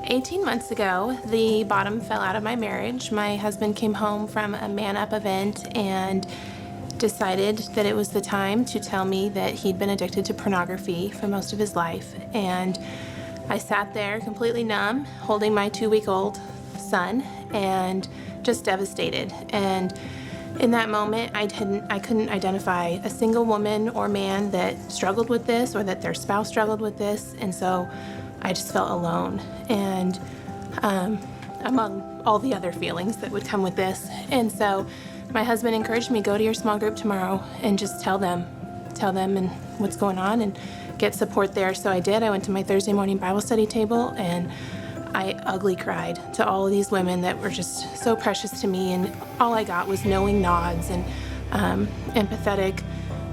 18 months ago, the bottom fell out of my marriage. My husband came home from a Man Up event and decided that it was the time to tell me that he'd been addicted to pornography for most of his life. And I sat there completely numb, holding my 2-week-old son, and just devastated. And in that moment, I couldn't identify a single woman or man that struggled with this or that their spouse struggled with this, and so I just felt alone. And among all the other feelings that would come with this. And so my husband encouraged me, go to your small group tomorrow and just tell them and what's going on and get support there. So I did. I went to my Thursday morning Bible study table and I ugly cried to all of these women that were just so precious to me, and all I got was knowing nods and empathetic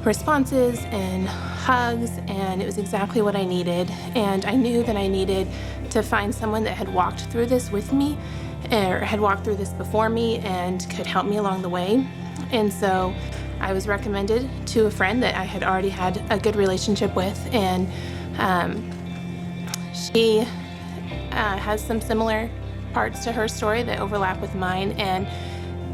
responses and hugs, and it was exactly what I needed. And I knew that I needed to find someone that had walked through this with me or had walked through this before me and could help me along the way. And so I was recommended to a friend that I had already had a good relationship with, and she has some similar parts to her story that overlap with mine, and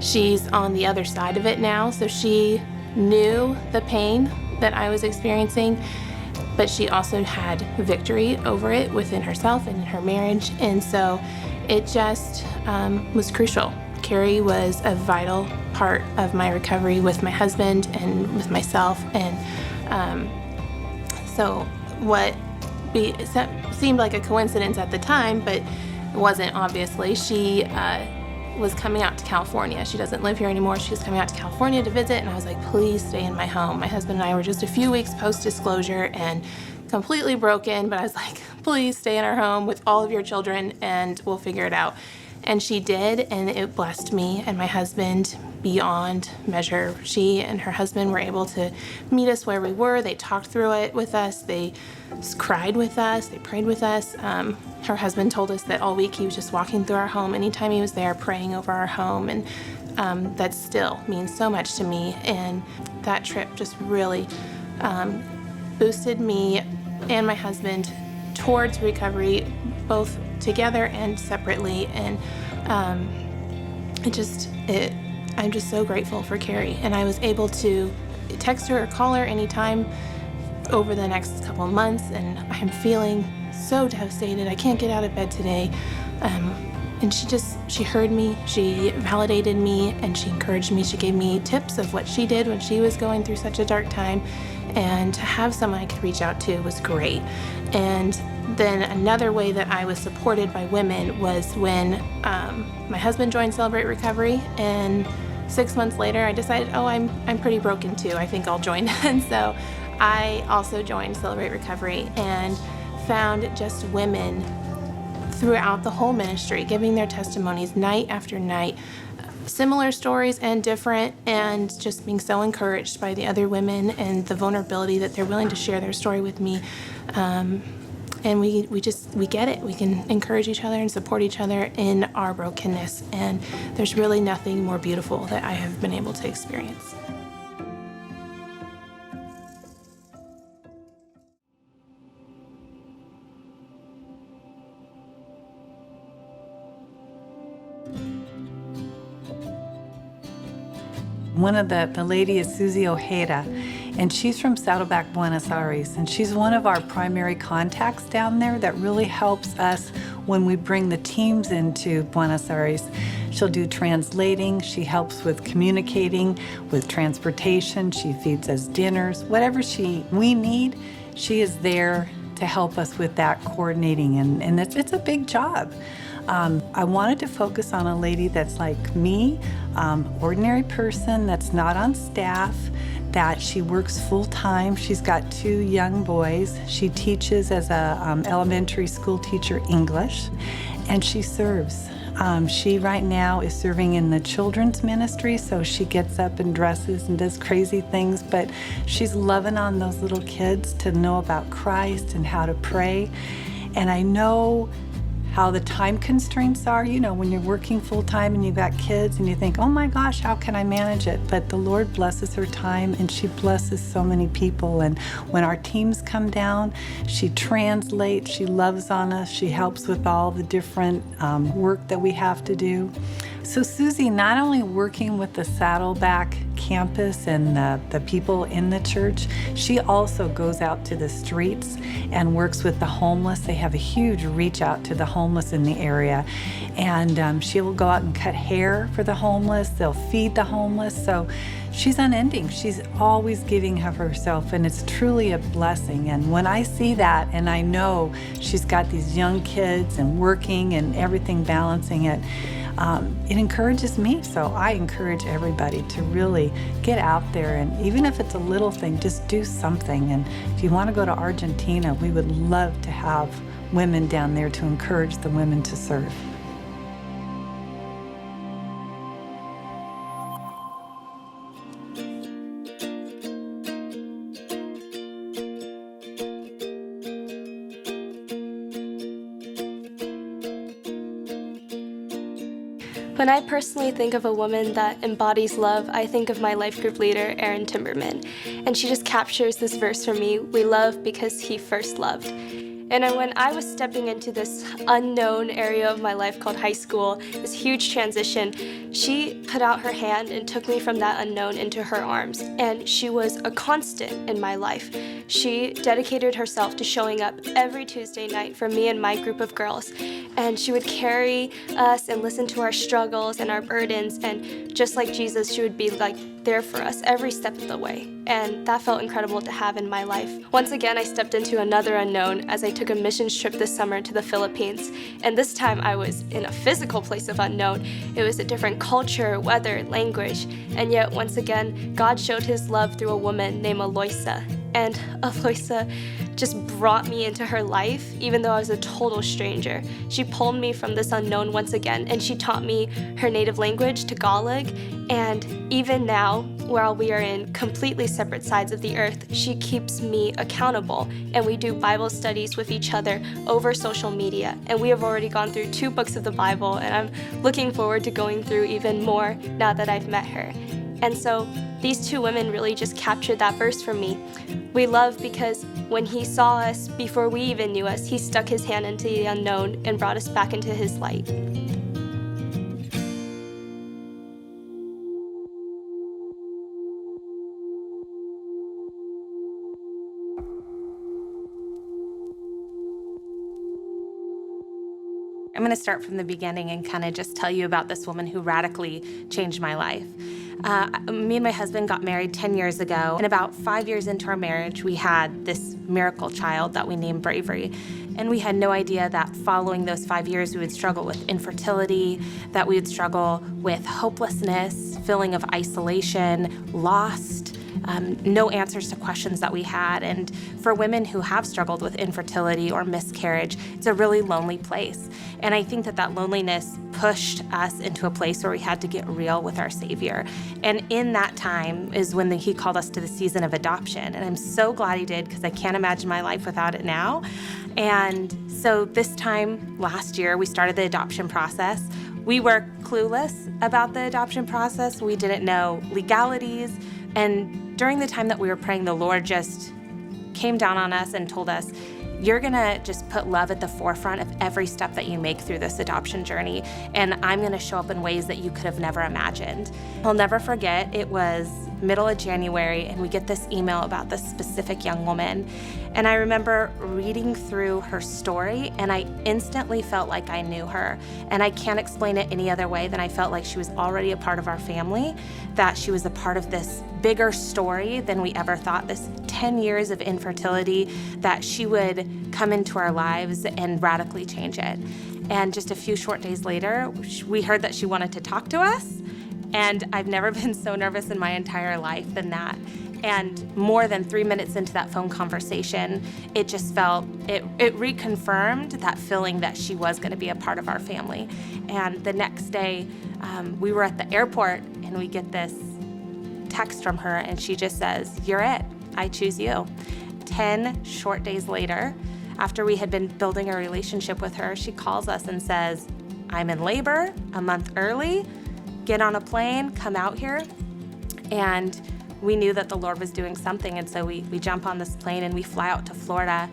she's on the other side of it now. So she knew the pain that I was experiencing, but she also had victory over it within herself and in her marriage. And so it just was crucial. Carrie was a vital part of my recovery with my husband and with myself. And so what seemed like a coincidence at the time, but it wasn't, obviously. She was coming out to California. She doesn't live here anymore. She was coming out to California to visit, and I was like, please stay in my home. My husband and I were just a few weeks post-disclosure and completely broken, but I was like, please stay in our home with all of your children and we'll figure it out. And she did, and it blessed me and my husband beyond measure. She and her husband were able to meet us where we were. They talked through it with us. They cried with us. They prayed with us. Her husband told us that all week he was just walking through our home. Anytime he was there, praying over our home. And that still means so much to me. And that trip just really boosted me and my husband towards recovery, both together and separately. And I'm just so grateful for Carrie. And I was able to text her or call her anytime over the next couple of months, and I'm feeling so devastated. I can't get out of bed today. And she heard me, she validated me, and she encouraged me. She gave me tips of what she did when she was going through such a dark time. And to have someone I could reach out to was great. And then another way that I was supported by women was when my husband joined Celebrate Recovery, and 6 months later I decided, I'm pretty broken too, I think I'll join. And so I also joined Celebrate Recovery and found just women throughout the whole ministry giving their testimonies night after night, similar stories and different, and just being so encouraged by the other women and the vulnerability that they're willing to share their story with me. And we get it. We can encourage each other and support each other in our brokenness. And there's really nothing more beautiful that I have been able to experience. One of the lady is Susie Ojeda, and she's from Saddleback, Buenos Aires, and she's one of our primary contacts down there that really helps us when we bring the teams into Buenos Aires. She'll do translating, she helps with communicating, with transportation, she feeds us dinners, whatever we need, she is there to help us with that coordinating, and it's a big job. I wanted to focus on a lady that's like me, ordinary person that's not on staff, that she works full-time. She's got 2 young boys. She teaches as a elementary school teacher English, and she serves. She right now is serving in the children's ministry, so she gets up and dresses and does crazy things, but she's loving on those little kids to know about Christ and how to pray. And I know how the time constraints are. You know, when you're working full time and you've got kids and you think, oh my gosh, how can I manage it? But the Lord blesses her time, and she blesses so many people. And when our teams come down, she translates, she loves on us, she helps with all the different work that we have to do. So Susie, not only working with the Saddleback campus and the people in the church, she also goes out to the streets and works with the homeless. They have a huge reach out to the homeless in the area. And she will go out and cut hair for the homeless. They'll feed the homeless. So she's unending. She's always giving of herself, and it's truly a blessing. And when I see that, and I know she's got these young kids and working and everything balancing it, it encourages me. So I encourage everybody to really get out there, and even if it's a little thing, just do something. And if you want to go to Argentina, we would love to have women down there to encourage the women to serve. When I personally think of a woman that embodies love, I think of my life group leader, Erin Timberman. And she just captures this verse for me: we love because he first loved. And when I was stepping into this unknown area of my life called high school, this huge transition, she put out her hand and took me from that unknown into her arms. And she was a constant in my life. She dedicated herself to showing up every Tuesday night for me and my group of girls. And she would carry us and listen to our struggles and our burdens. And just like Jesus, she would be like there for us every step of the way. And that felt incredible to have in my life. Once again, I stepped into another unknown as I took a missions trip this summer to the Philippines. And this time I was in a physical place of unknown. It was a different culture, weather, language. And yet, once again, God showed his love through a woman named Aloysa. And Aloysa just brought me into her life, even though I was a total stranger. She pulled me from this unknown once again, and she taught me her native language, Tagalog. And even now, while we are in completely separate sides of the earth, she keeps me accountable. And we do Bible studies with each other over social media. And we have already gone through 2 books of the Bible, and I'm looking forward to going through even more now that I've met her. And so these 2 women really just captured that verse for me. We love because when he saw us before we even knew us, he stuck his hand into the unknown and brought us back into his light. I'm going to start from the beginning and kind of just tell you about this woman who radically changed my life. Me and my husband got married 10 years ago, and about 5 years into our marriage, we had this miracle child that we named Bravery. And we had no idea that following those 5 years, we would struggle with infertility, that we would struggle with hopelessness, feeling of isolation, lost, no answers to questions that we had. And for women who have struggled with infertility or miscarriage, it's a really lonely place. And I think that loneliness pushed us into a place where we had to get real with our Savior. And in that time is when he called us to the season of adoption. And I'm so glad he did, because I can't imagine my life without it now. And so this time last year, we started the adoption process. We were clueless about the adoption process. We didn't know legalities. And during the time that we were praying, the Lord just came down on us and told us, you're gonna just put love at the forefront of every step that you make through this adoption journey, and I'm gonna show up in ways that you could have never imagined. I'll never forget, it was middle of January, and we get this email about this specific young woman. And I remember reading through her story, and I instantly felt like I knew her. And I can't explain it any other way than I felt like she was already a part of our family, that she was a part of this bigger story than we ever thought, this 10 years of infertility, that she would come into our lives and radically change it. And just a few short days later, we heard that she wanted to talk to us. And I've never been so nervous in my entire life than that. And more than 3 minutes into that phone conversation, it just felt, it reconfirmed that feeling that she was gonna be a part of our family. And the next day, we were at the airport, and we get this text from her, and she just says, "You're it, I choose you." 10 short days later, after we had been building a relationship with her, she calls us and says, I'm in labor a month early, get on a plane, come out here. And we knew that the Lord was doing something, and so we jump on this plane and we fly out to Florida.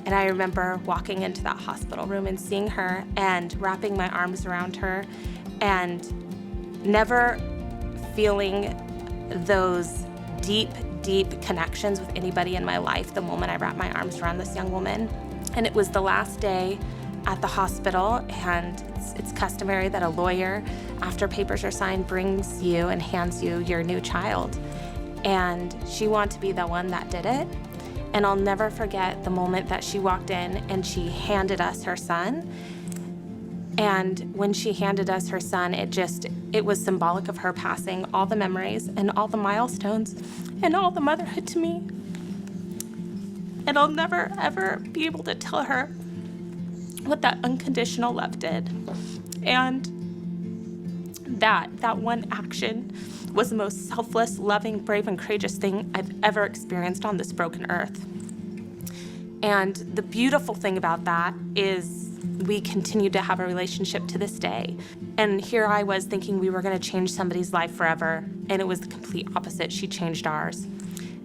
And I remember walking into that hospital room and seeing her and wrapping my arms around her and never feeling those deep, deep connections with anybody in my life the moment I wrapped my arms around this young woman. And it was the last day at the hospital, and it's customary that a lawyer, after papers are signed, brings you and hands you your new child. And she wanted to be the one that did it. And I'll never forget the moment that she walked in and she handed us her son. And when she handed us her son, it was symbolic of her passing all the memories and all the milestones and all the motherhood to me. And I'll never, ever be able to tell her what that unconditional love did. And that one action was the most selfless, loving, brave, and courageous thing I've ever experienced on this broken earth. And the beautiful thing about that is we continue to have a relationship to this day. And here I was thinking we were going to change somebody's life forever, and it was the complete opposite. She changed ours.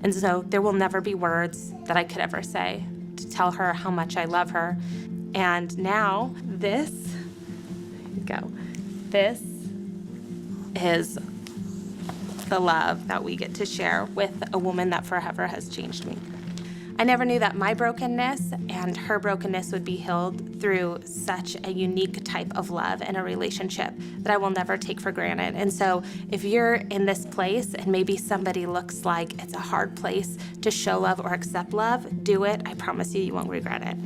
And so there will never be words that I could ever say to tell her how much I love her. And now this is the love that we get to share with a woman that forever has changed me. I never knew that my brokenness and her brokenness would be healed through such a unique type of love and a relationship that I will never take for granted. And so if you're in this place and maybe somebody looks like it's a hard place to show love or accept love, do it. I promise you, you won't regret it.